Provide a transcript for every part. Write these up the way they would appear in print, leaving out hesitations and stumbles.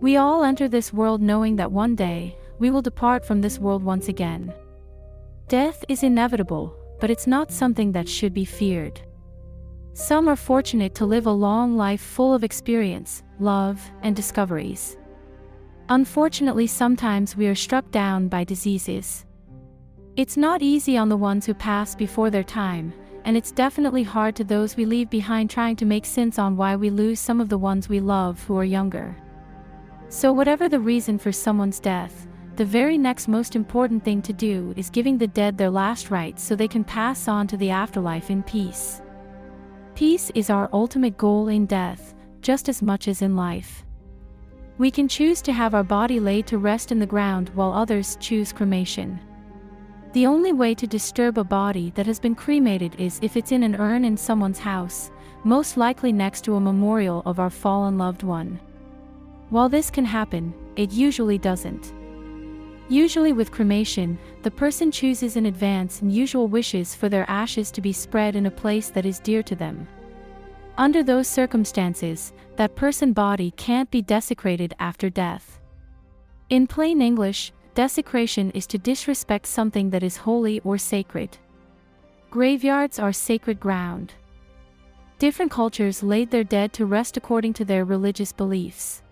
We all enter this world knowing that one day, we will depart from this world once again. Death is inevitable, but it's not something that should be feared. Some are fortunate to live a long life full of experience, love, and discoveries. Unfortunately, sometimes we are struck down by diseases. It's not easy on the ones who pass before their time, and it's definitely hard to those we leave behind trying to make sense on why we lose some of the ones we love who are younger. So whatever the reason for someone's death, the very next most important thing to do is giving the dead their last rites so they can pass on to the afterlife in peace. Peace is our ultimate goal in death, just as much as in life. We can choose to have our body laid to rest in the ground while others choose cremation. The only way to disturb a body that has been cremated is if it's in an urn in someone's house, most likely next to a memorial of our fallen loved one. While this can happen, it usually doesn't. Usually with cremation, the person chooses in advance and usual wishes for their ashes to be spread in a place that is dear to them. Under those circumstances, that person's body can't be desecrated after death. In plain English, desecration is to disrespect something that is holy or sacred. Graveyards are sacred ground. Different cultures laid their dead to rest according to their religious beliefs.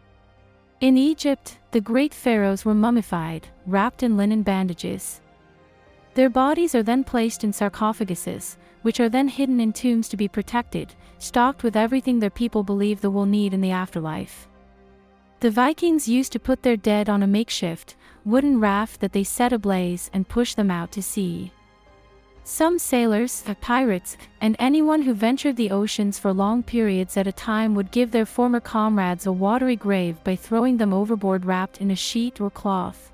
In Egypt, the great pharaohs were mummified, wrapped in linen bandages. Their bodies are then placed in sarcophaguses, which are then hidden in tombs to be protected, stocked with everything their people believe they will need in the afterlife. The Vikings used to put their dead on a makeshift, wooden raft that they set ablaze and push them out to sea. Some sailors, pirates, and anyone who ventured the oceans for long periods at a time would give their former comrades a watery grave by throwing them overboard wrapped in a sheet or cloth.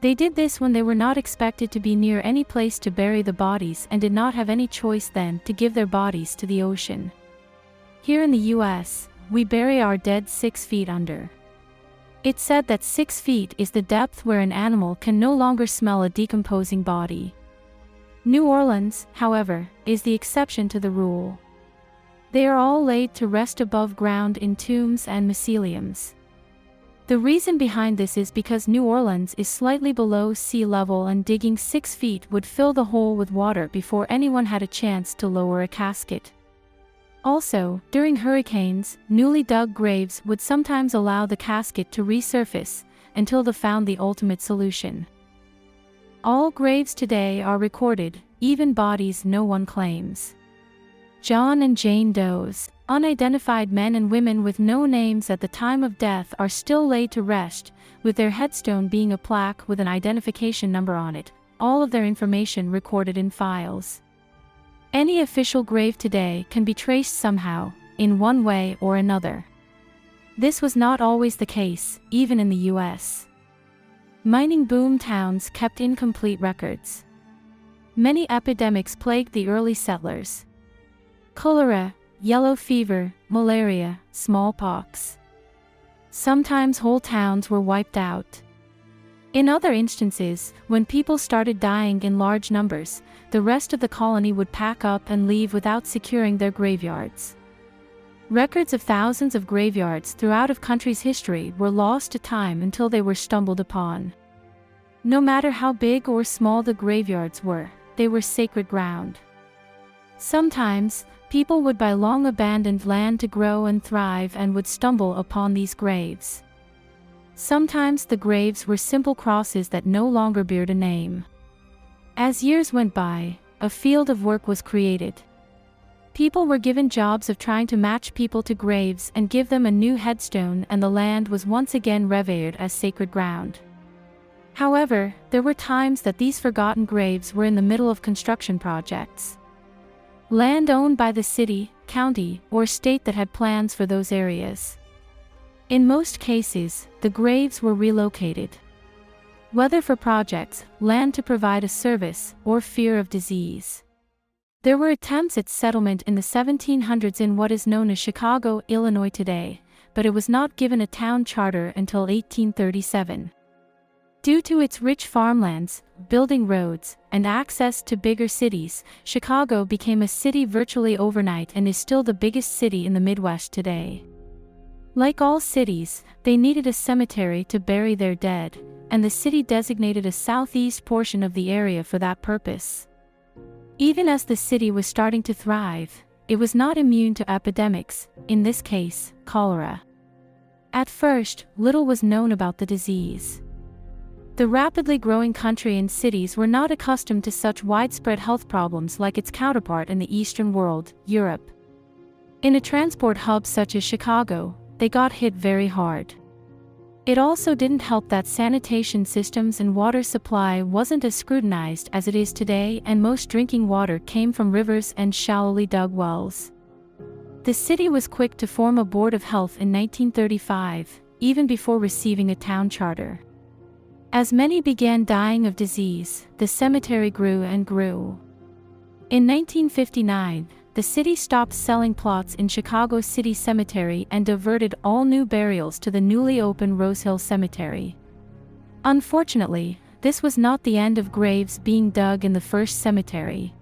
They did this when they were not expected to be near any place to bury the bodies and did not have any choice then to give their bodies to the ocean. Here in the US, we bury our dead 6 feet under. It's said that 6 feet is the depth where an animal can no longer smell a decomposing body. New Orleans, however, is the exception to the rule. They are all laid to rest above ground in tombs and mausoleums. The reason behind this is because New Orleans is slightly below sea level and digging 6 feet would fill the hole with water before anyone had a chance to lower a casket. Also, during hurricanes, newly dug graves would sometimes allow the casket to resurface, until they found the ultimate solution. All graves today are recorded, even bodies no one claims. John and Jane Doe's, unidentified men and women with no names at the time of death are still laid to rest, with their headstone being a plaque with an identification number on it, all of their information recorded in files. Any official grave today can be traced somehow, in one way or another. This was not always the case, even in the US. Mining boom towns kept incomplete records. Many epidemics plagued the early settlers. Cholera, yellow fever, malaria, smallpox. Sometimes whole towns were wiped out. In other instances, when people started dying in large numbers, the rest of the colony would pack up and leave without securing their graveyards. Records of thousands of graveyards throughout a country's history were lost to time until they were stumbled upon. No matter how big or small the graveyards were, they were sacred ground. Sometimes, people would buy long abandoned land to grow and thrive and would stumble upon these graves. Sometimes the graves were simple crosses that no longer bear a name. As years went by, a field of work was created. People were given jobs of trying to match people to graves and give them a new headstone, and the land was once again revered as sacred ground. However, there were times that these forgotten graves were in the middle of construction projects. Land owned by the city, county, or state that had plans for those areas. In most cases, the graves were relocated. Whether for projects, land to provide a service, or fear of disease. There were attempts at settlement in the 1700s in what is known as Chicago, Illinois today, but it was not given a town charter until 1837. Due to its rich farmlands, building roads, and access to bigger cities, Chicago became a city virtually overnight and is still the biggest city in the Midwest today. Like all cities, they needed a cemetery to bury their dead, and the city designated a southeast portion of the area for that purpose. Even as the city was starting to thrive, it was not immune to epidemics, in this case, cholera. At first, little was known about the disease. The rapidly growing country and cities were not accustomed to such widespread health problems like its counterpart in the Eastern world, Europe. In a transport hub such as Chicago, they got hit very hard. It also didn't help that sanitation systems and water supply wasn't as scrutinized as it is today, and most drinking water came from rivers and shallowly dug wells. The city was quick to form a board of health in 1935, even before receiving a town charter. As many began dying of disease, the cemetery grew and grew. In 1959, the city stopped selling plots in Chicago City Cemetery and diverted all new burials to the newly opened Rose Hill Cemetery. Unfortunately, this was not the end of graves being dug in the first cemetery.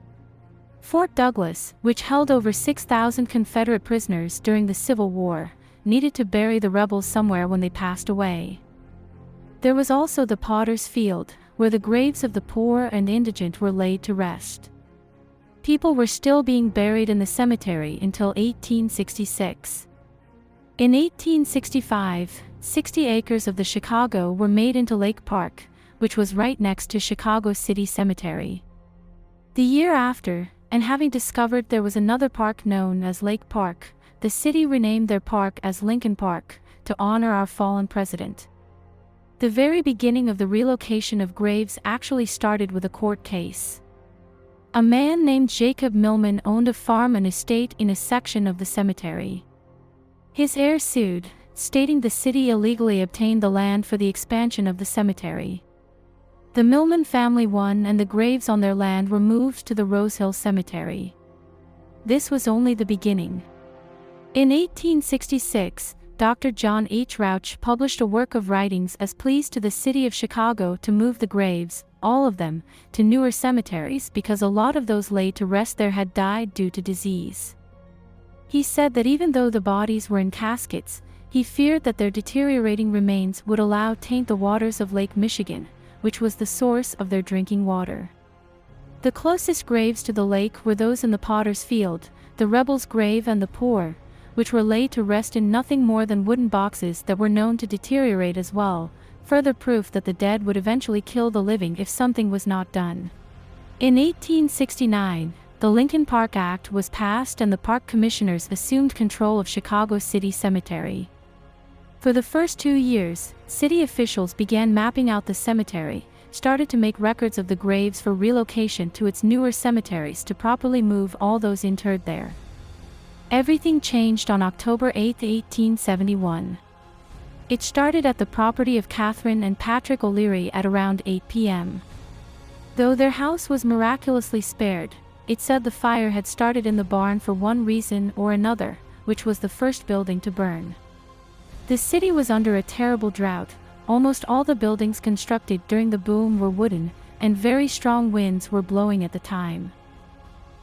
Fort Douglas, which held over 6,000 Confederate prisoners during the Civil War, needed to bury the rebels somewhere when they passed away. There was also the Potter's Field, where the graves of the poor and indigent were laid to rest. People were still being buried in the cemetery until 1866. In 1865, 60 acres of the Chicago were made into Lake Park, which was right next to Chicago City Cemetery. The year after, and having discovered there was another park known as Lake Park, the city renamed their park as Lincoln Park, to honor our fallen president. The very beginning of the relocation of graves actually started with a court case. A man named Jacob Millman owned a farm and estate in a section of the cemetery. His heir sued, stating the city illegally obtained the land for the expansion of the cemetery. The Millman family won, and the graves on their land were moved to the Rose Hill Cemetery. This was only the beginning. In 1866, Dr. John H. Rauch published a work of writings as pleas to the city of Chicago to move the graves, all of them, to newer cemeteries because a lot of those laid to rest there had died due to disease. He said that even though the bodies were in caskets, he feared that their deteriorating remains would taint the waters of Lake Michigan, which was the source of their drinking water. The closest graves to the lake were those in the Potter's Field, the rebels' grave and the poor, which were laid to rest in nothing more than wooden boxes that were known to deteriorate as well, further proof that the dead would eventually kill the living if something was not done. In 1869, the Lincoln Park Act was passed and the park commissioners assumed control of Chicago City Cemetery. For the first 2 years, city officials began mapping out the cemetery, started to make records of the graves for relocation to its newer cemeteries to properly move all those interred there. Everything changed on October 8, 1871. It started at the property of Catherine and Patrick O'Leary at around 8 p.m. Though their house was miraculously spared, it said the fire had started in the barn for one reason or another, which was the first building to burn. The city was under a terrible drought. Almost all the buildings constructed during the boom were wooden, and very strong winds were blowing at the time.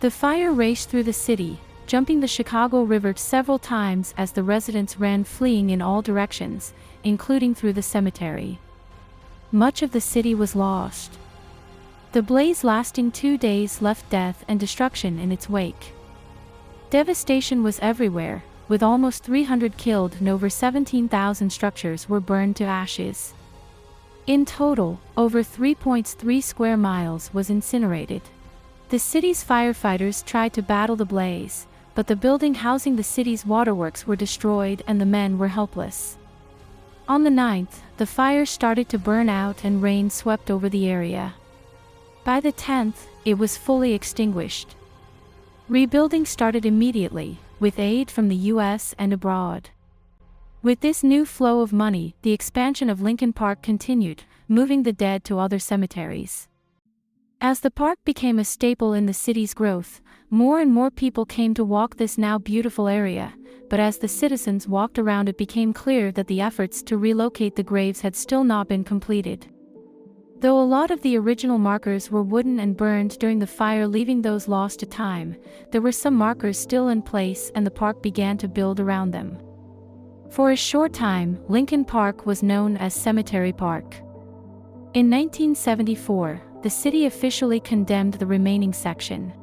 The fire raced through the city, jumping the Chicago River several times as the residents ran fleeing in all directions, including through the cemetery. Much of the city was lost. The blaze lasting 2 days left death and destruction in its wake. Devastation was everywhere, with almost 300 killed and over 17,000 structures were burned to ashes. In total, over 3.3 square miles was incinerated. The city's firefighters tried to battle the blaze, but the building housing the city's waterworks were destroyed and the men were helpless. On the 9th, the fire started to burn out and rain swept over the area. By the 10th, it was fully extinguished. Rebuilding started immediately, with aid from the U.S. and abroad. With this new flow of money, the expansion of Lincoln Park continued, moving the dead to other cemeteries. As the park became a staple in the city's growth, more and more people came to walk this now beautiful area, but as the citizens walked around it became clear that the efforts to relocate the graves had still not been completed. Though a lot of the original markers were wooden and burned during the fire, leaving those lost to time, there were some markers still in place and the park began to build around them. For a short time, Lincoln Park was known as Cemetery Park. In 1974, the city officially condemned the remaining section.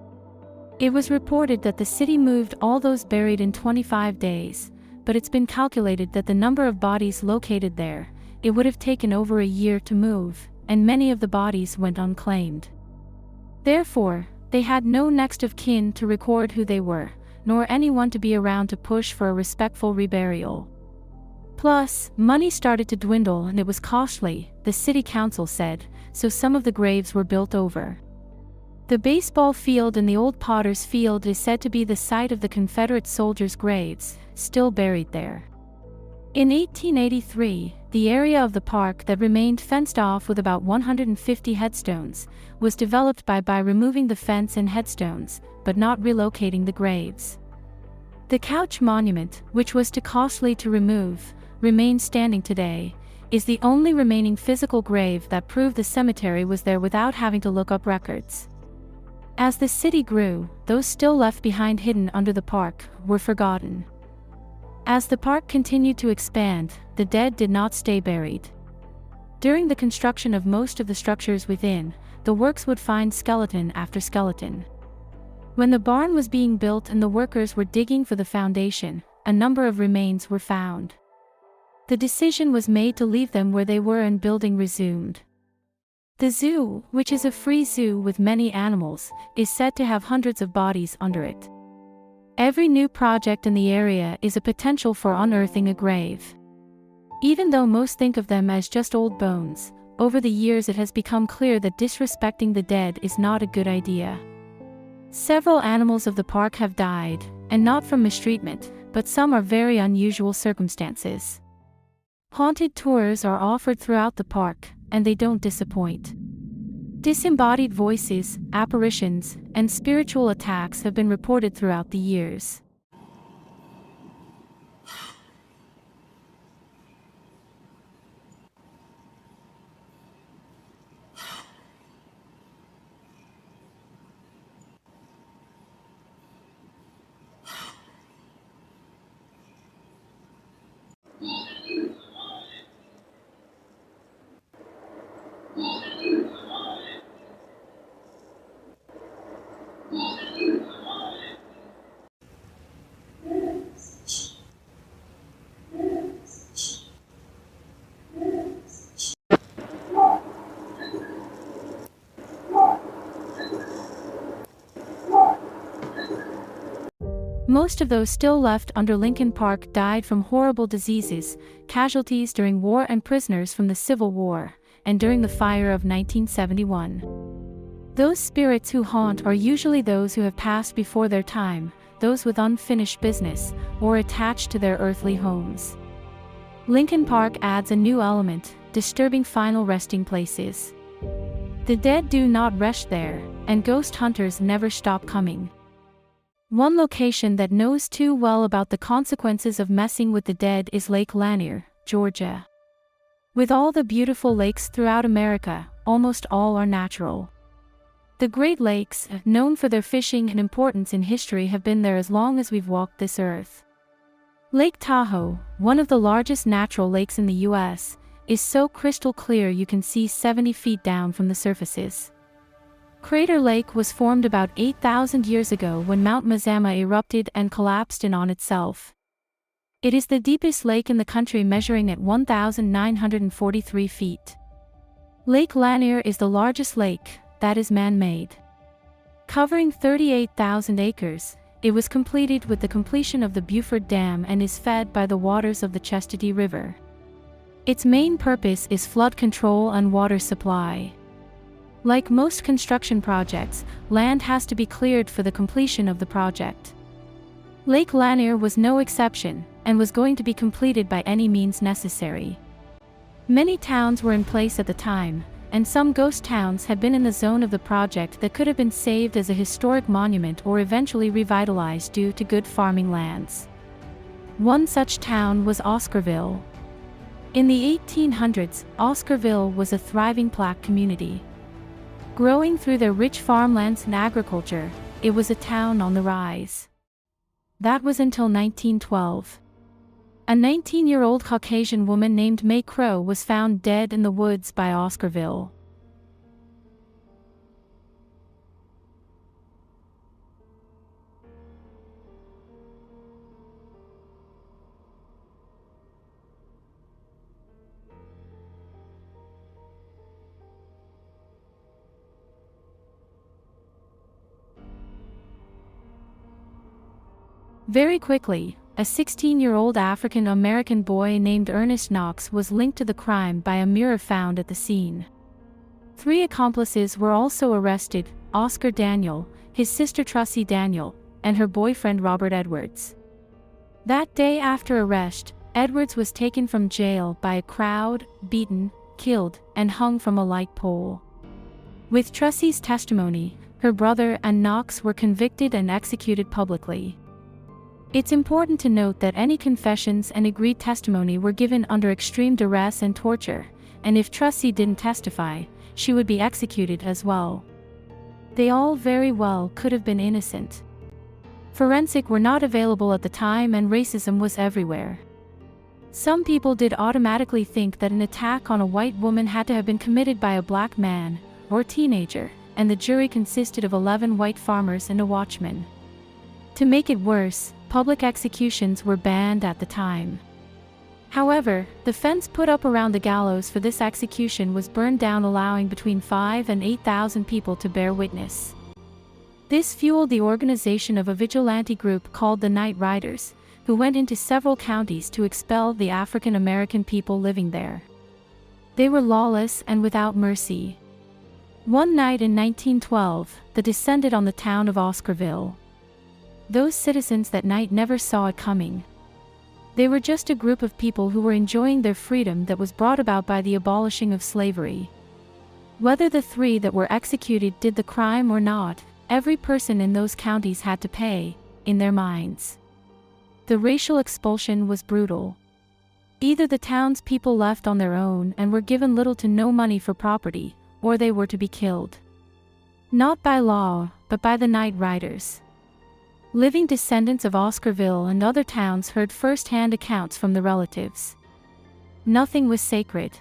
It was reported that the city moved all those buried in 25 days, but it's been calculated that the number of bodies located there, it would have taken over a year to move, and many of the bodies went unclaimed. Therefore, they had no next of kin to record who they were, nor anyone to be around to push for a respectful reburial. Plus, money started to dwindle and it was costly, the city council said, so some of the graves were built over. The baseball field in the old Potter's Field is said to be the site of the Confederate soldiers' graves, still buried there. In 1883, the area of the park that remained fenced off with about 150 headstones was developed by removing the fence and headstones, but not relocating the graves. The Couch Monument, which was too costly to remove, remains standing today, is the only remaining physical grave that proved the cemetery was there without having to look up records. As the city grew, those still left behind hidden under the park were forgotten. As the park continued to expand, the dead did not stay buried. During the construction of most of the structures within, the works would find skeleton after skeleton. When the barn was being built and the workers were digging for the foundation, a number of remains were found. The decision was made to leave them where they were and building resumed. The zoo, which is a free zoo with many animals, is said to have hundreds of bodies under it. Every new project in the area is a potential for unearthing a grave. Even though most think of them as just old bones, over the years it has become clear that disrespecting the dead is not a good idea. Several animals of the park have died, and not from mistreatment, but some are very unusual circumstances. Haunted tours are offered throughout the park, and they don't disappoint. Disembodied voices, apparitions, and spiritual attacks have been reported throughout the years. Most of those still left under Lincoln Park died from horrible diseases, casualties during war and prisoners from the Civil War, and during the fire of 1971. Those spirits who haunt are usually those who have passed before their time, those with unfinished business, or attached to their earthly homes. Lincoln Park adds a new element, disturbing final resting places. The dead do not rest there, and ghost hunters never stop coming. One location that knows too well about the consequences of messing with the dead is Lake Lanier, Georgia. With all the beautiful lakes throughout America, almost all are natural. The Great Lakes, known for their fishing and importance in history, have been there as long as we've walked this earth. Lake Tahoe, one of the largest natural lakes in the U.S., is so crystal clear you can see 70 feet down from the surfaces. Crater Lake was formed about 8,000 years ago when Mount Mazama erupted and collapsed in on itself. It is the deepest lake in the country, measuring at 1,943 feet. Lake Lanier is the largest lake that is man-made. Covering 38,000 acres, it was completed with the completion of the Buford Dam and is fed by the waters of the Chastity River. Its main purpose is flood control and water supply. Like most construction projects, land has to be cleared for the completion of the project. Lake Lanier was no exception, and was going to be completed by any means necessary. Many towns were in place at the time, and some ghost towns had been in the zone of the project that could have been saved as a historic monument or eventually revitalized due to good farming lands. One such town was Oscarville. In the 1800s, Oscarville was a thriving Black community. Growing through their rich farmlands and agriculture, it was a town on the rise. That was until 1912. A 19-year-old Caucasian woman named May Crow was found dead in the woods by Oscarville. Very quickly, a 16-year-old African-American boy named Ernest Knox was linked to the crime by a mirror found at the scene. 3 accomplices were also arrested: Oscar Daniel, his sister Trussie Daniel, and her boyfriend Robert Edwards. That day after arrest, Edwards was taken from jail by a crowd, beaten, killed, and hung from a light pole. With Trussie's testimony, her brother and Knox were convicted and executed publicly. It's important to note that any confessions and agreed testimony were given under extreme duress and torture, and if Trussie didn't testify, she would be executed as well. They all very well could have been innocent. Forensic were not available at the time and racism was everywhere. Some people did automatically think that an attack on a white woman had to have been committed by a black man or teenager, and the jury consisted of 11 white farmers and a watchman. To make it worse, public executions were banned at the time. However, the fence put up around the gallows for this execution was burned down, allowing between 5,000 and 8,000 people to bear witness. This fueled the organization of a vigilante group called the Night Riders, who went into several counties to expel the African American people living there. They were lawless and without mercy. One night in 1912, they descended on the town of Oscarville. Those citizens that night never saw it coming. They were just a group of people who were enjoying their freedom that was brought about by the abolishing of slavery. Whether the 3 that were executed did the crime or not, every person in those counties had to pay, in their minds. The racial expulsion was brutal. Either the townspeople left on their own and were given little to no money for property, or they were to be killed. Not by law, but by the Night Riders. Living descendants of Oscarville and other towns heard first-hand accounts from the relatives. Nothing was sacred.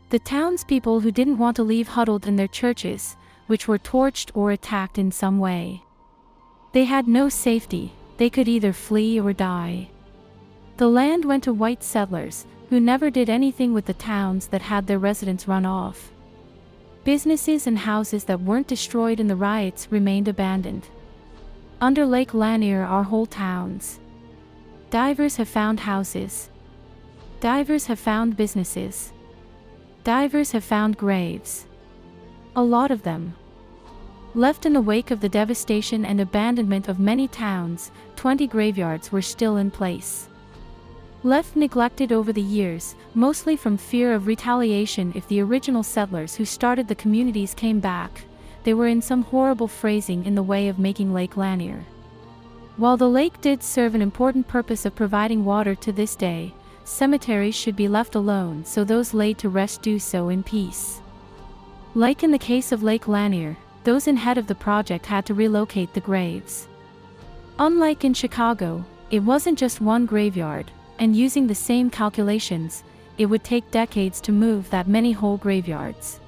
The townspeople who didn't want to leave huddled in their churches, which were torched or attacked in some way. They had no safety, they could either flee or die. The land went to white settlers, who never did anything with the towns that had their residents run off. Businesses and houses that weren't destroyed in the riots remained abandoned. Under Lake Lanier are whole towns. Divers have found houses. Divers have found businesses. Divers have found graves. A lot of them. Left in the wake of the devastation and abandonment of many towns, 20 graveyards were still in place. Left neglected over the years, mostly from fear of retaliation if the original settlers who started the communities came back, they were in some horrible phrasing in the way of making Lake Lanier. While the lake did serve an important purpose of providing water to this day, cemeteries should be left alone so those laid to rest do so in peace. Like in the case of Lake Lanier, those in head of the project had to relocate the graves. Unlike in Chicago, it wasn't just one graveyard, and using the same calculations, it would take decades to move that many whole graveyards.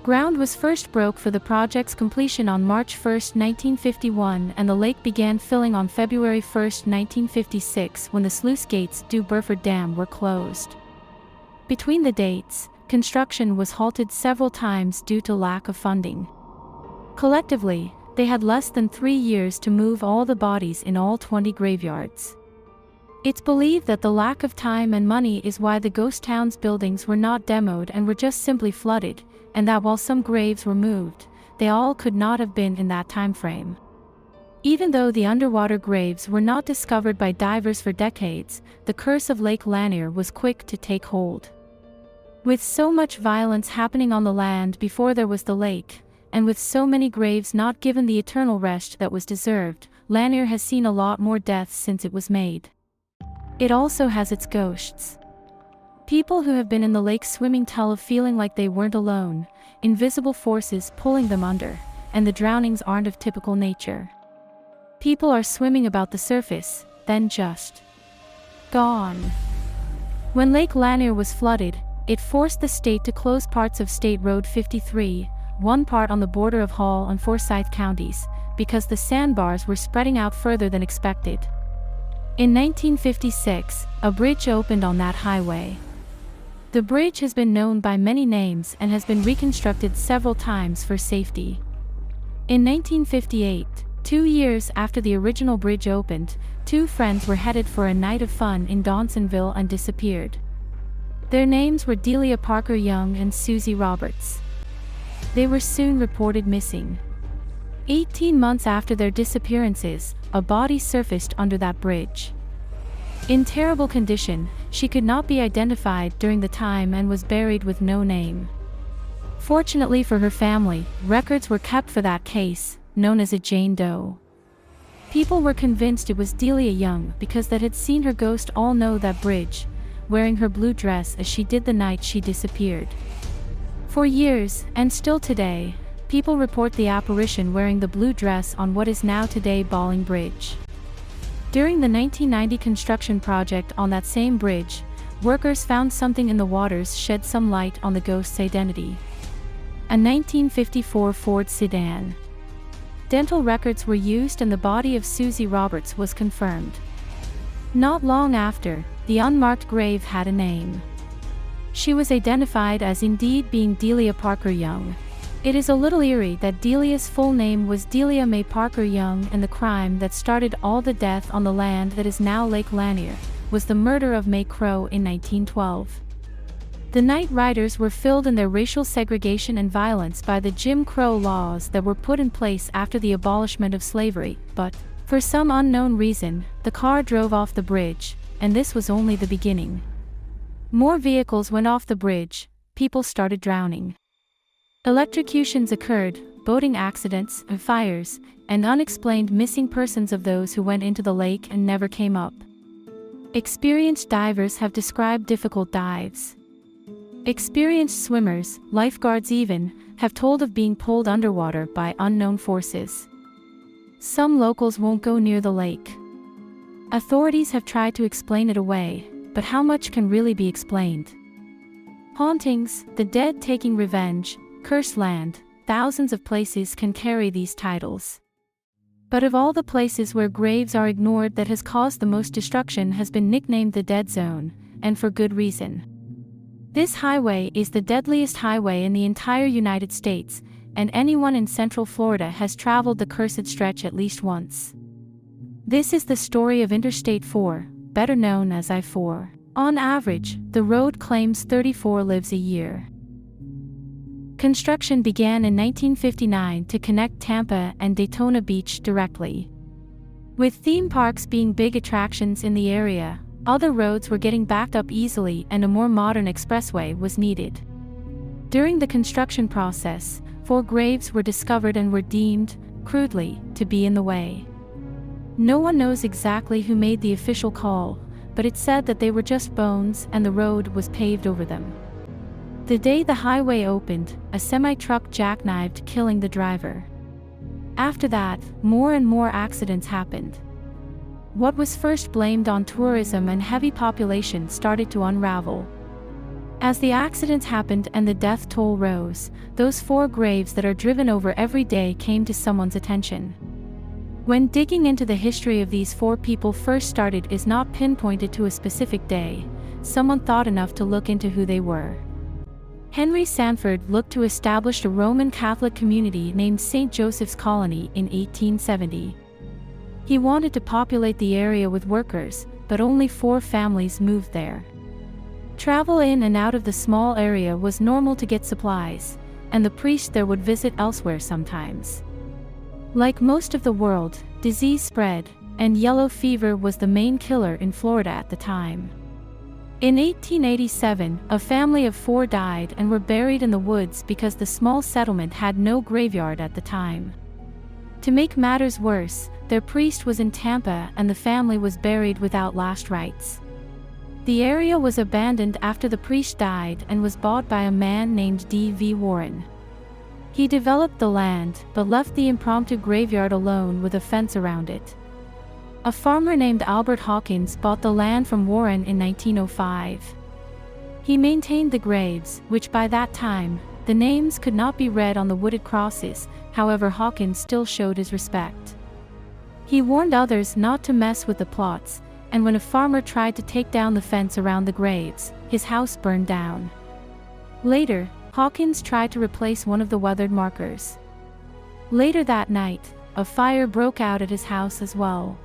Ground was first broke for the project's completion on March 1, 1951, and the lake began filling on February 1, 1956, when the sluice gates to Burford Dam were closed. Between the dates, construction was halted several times due to lack of funding. Collectively, they had less than 3 years to move all the bodies in all 20 graveyards. It's believed that the lack of time and money is why the ghost town's buildings were not demoed and were just simply flooded, and that while some graves were moved, they all could not have been in that time frame. Even though the underwater graves were not discovered by divers for decades, the curse of Lake Lanier was quick to take hold. With so much violence happening on the land before there was the lake, and with so many graves not given the eternal rest that was deserved, Lanier has seen a lot more deaths since it was made. It also has its ghosts. People who have been in the lake swimming tell of feeling like they weren't alone, invisible forces pulling them under, and the drownings aren't of typical nature. People are swimming about the surface, then just gone. When Lake Lanier was flooded, it forced the state to close parts of State Road 53, one part on the border of Hall and Forsyth counties, because the sandbars were spreading out further than expected. In 1956, a bridge opened on that highway. The bridge has been known by many names and has been reconstructed several times for safety. In 1958, 2 years after the original bridge opened, 2 friends were headed for a night of fun in Dawsonville and disappeared. Their names were Delia Parker Young and Susie Roberts. They were soon reported missing. 18 months after their disappearances, a body surfaced under that bridge. In terrible condition, she could not be identified during the time and was buried with no name. Fortunately for her family, records were kept for that case, known as a Jane Doe. People were convinced it was Delia Young because that had seen her ghost all know that bridge, wearing her blue dress as she did the night she disappeared. For years, and still today, people report the apparition wearing the blue dress on what is now today Balling Bridge. During the 1990 construction project on that same bridge, workers found something in the waters shed some light on the ghost's identity. A 1954 Ford sedan. Dental records were used and the body of Susie Roberts was confirmed. Not long after, the unmarked grave had a name. She was identified as indeed being Delia Parker Young. It is a little eerie that Delia's full name was Delia Mae Parker Young, and the crime that started all the death on the land that is now Lake Lanier was the murder of Mae Crow in 1912. The Night Riders were filled in their racial segregation and violence by the Jim Crow laws that were put in place after the abolishment of slavery, but, for some unknown reason, the car drove off the bridge, and this was only the beginning. More vehicles went off the bridge, people started drowning. Electrocutions occurred, boating accidents, fires, and unexplained missing persons of those who went into the lake and never came up. Experienced divers have described difficult dives. Experienced swimmers, lifeguards even, have told of being pulled underwater by unknown forces. Some locals won't go near the lake. Authorities have tried to explain it away, but how much can really be explained? Hauntings, the dead taking revenge, cursed land, thousands of places can carry these titles. But of all the places where graves are ignored that has caused the most destruction has been nicknamed the Dead Zone, and for good reason. This highway is the deadliest highway in the entire United States, and anyone in Central Florida has traveled the cursed stretch at least once. This is the story of Interstate 4, better known as I-4. On average, the road claims 34 lives a year. Construction began in 1959 to connect Tampa and Daytona Beach directly. With theme parks being big attractions in the area, other roads were getting backed up easily and a more modern expressway was needed. During the construction process, 4 graves were discovered and were deemed, crudely, to be in the way. No one knows exactly who made the official call, but it said that they were just bones and the road was paved over them. The day the highway opened, a semi-truck jackknifed, killing the driver. After that, more and more accidents happened. What was first blamed on tourism and heavy population started to unravel. As the accidents happened and the death toll rose, those 4 graves that are driven over every day came to someone's attention. When digging into the history of these 4 people first started is not pinpointed to a specific day, someone thought enough to look into who they were. Henry Sanford looked to establish a Roman Catholic community named St. Joseph's Colony in 1870. He wanted to populate the area with workers, but only 4 families moved there. Travel in and out of the small area was normal to get supplies, and the priest there would visit elsewhere sometimes. Like most of the world, disease spread, and yellow fever was the main killer in Florida at the time. In 1887, a family of 4 died and were buried in the woods because the small settlement had no graveyard at the time. To make matters worse, their priest was in Tampa and the family was buried without last rites. The area was abandoned after the priest died and was bought by a man named D.V. Warren. He developed the land but left the impromptu graveyard alone with a fence around it. A farmer named Albert Hawkins bought the land from Warren in 1905. He maintained the graves, which by that time, the names could not be read on the wooded crosses. However, Hawkins still showed his respect. He warned others not to mess with the plots, and when a farmer tried to take down the fence around the graves, his house burned down. Later, Hawkins tried to replace one of the weathered markers. Later that night, a fire broke out at his house as well.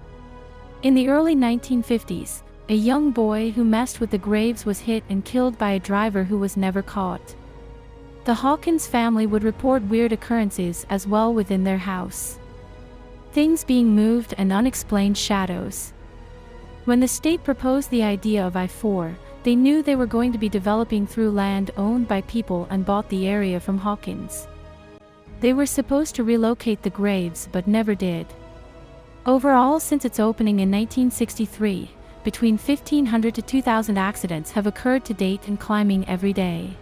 In the early 1950s, a young boy who messed with the graves was hit and killed by a driver who was never caught. The Hawkins family would report weird occurrences as well within their house. Things being moved and unexplained shadows. When the state proposed the idea of I-4, they knew they were going to be developing through land owned by people and bought the area from Hawkins. They were supposed to relocate the graves but never did. Overall, since its opening in 1963, between 1,500 to 2,000 accidents have occurred to date and climbing every day.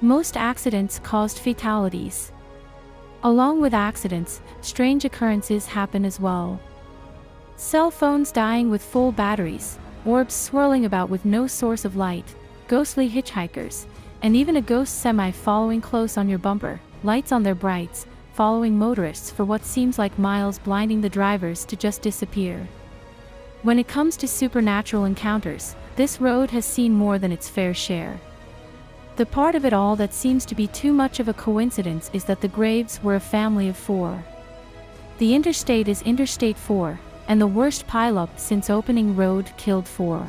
Most accidents caused fatalities. Along with accidents, strange occurrences happen as well. Cell phones dying with full batteries, orbs swirling about with no source of light, ghostly hitchhikers, and even a ghost semi following close on your bumper, lights on their brights, following motorists for what seems like miles, blinding the drivers to just disappear. When it comes to supernatural encounters, this road has seen more than its fair share. The part of it all that seems to be too much of a coincidence is that the graves were a family of 4. The interstate is Interstate 4, and the worst pileup since opening road killed 4.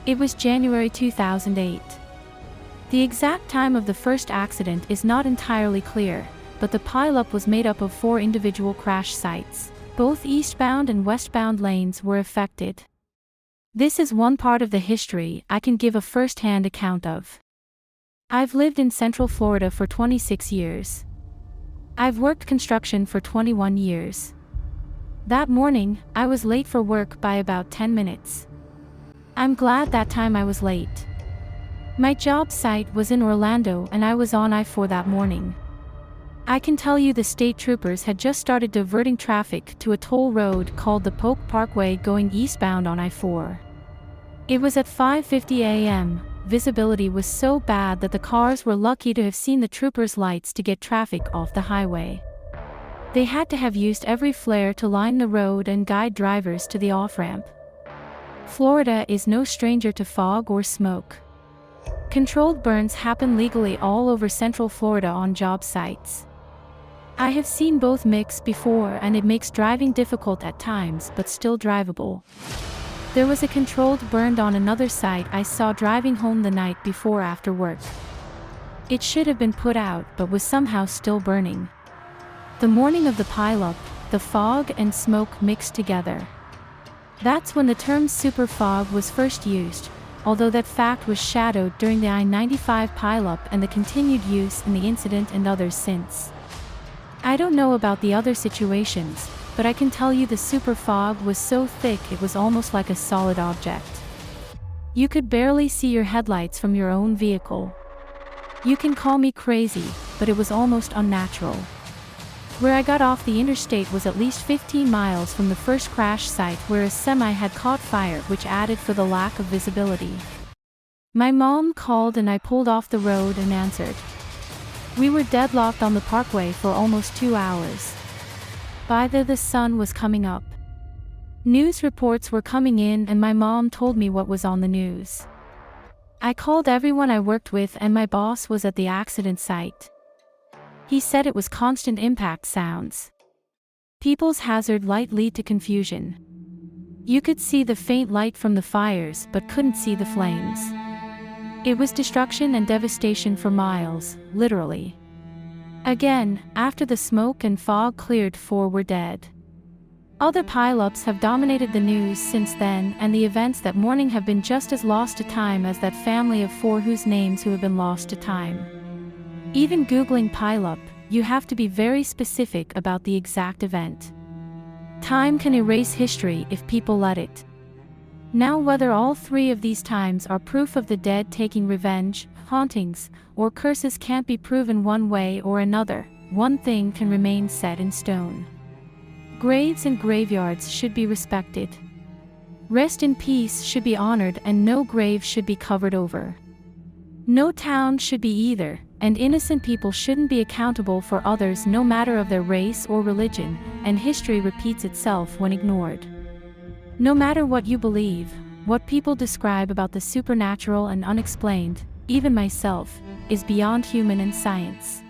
It was January 2008. The exact time of the first accident is not entirely clear, but the pileup was made up of 4 individual crash sites. Both eastbound and westbound lanes were affected. This is one part of the history I can give a first-hand account of. I've lived in Central Florida for 26 years. I've worked construction for 21 years. That morning, I was late for work by about 10 minutes. I'm glad that time I was late. My job site was in Orlando and I was on I-4 that morning. I can tell you the state troopers had just started diverting traffic to a toll road called the Polk Parkway going eastbound on I-4. It was at 5:50 a.m. Visibility was so bad that the cars were lucky to have seen the troopers' lights to get traffic off the highway. They had to have used every flare to line the road and guide drivers to the off-ramp. Florida is no stranger to fog or smoke. Controlled burns happen legally all over Central Florida on job sites. I have seen both mix before and it makes driving difficult at times but still drivable. There was a controlled burn on another site I saw driving home the night before after work. It should have been put out but was somehow still burning. The morning of the pileup, the fog and smoke mixed together. That's when the term super fog was first used, although that fact was shadowed during the I-95 pileup and the continued use in the incident and others since. I don't know about the other situations, but I can tell you the super fog was so thick it was almost like a solid object. You could barely see your headlights from your own vehicle. You can call me crazy, but it was almost unnatural. Where I got off the interstate was at least 15 miles from the first crash site where a semi had caught fire, which added for the lack of visibility. My mom called and I pulled off the road and answered. We were deadlocked on the parkway for almost 2 hours. By then the sun was coming up. News reports were coming in and my mom told me what was on the news. I called everyone I worked with and my boss was at the accident site. He said it was constant impact sounds. People's hazard light lead to confusion. You could see the faint light from the fires but couldn't see the flames. It was destruction and devastation for miles, literally. Again, after the smoke and fog cleared, 4 were dead. Other pileups have dominated the news since then, and the events that morning have been just as lost to time as that family of 4 whose names who have been lost to time. Even Googling pileup, you have to be very specific about the exact event. Time can erase history if people let it. Now, whether all 3 of these times are proof of the dead taking revenge, hauntings, or curses can't be proven one way or another. One thing can remain set in stone. Graves and graveyards should be respected. Rest in peace should be honored, and no grave should be covered over. No town should be either, and innocent people shouldn't be accountable for others no matter of their race or religion, and history repeats itself when ignored. No matter what you believe, what people describe about the supernatural and unexplained, even myself, is beyond human and science.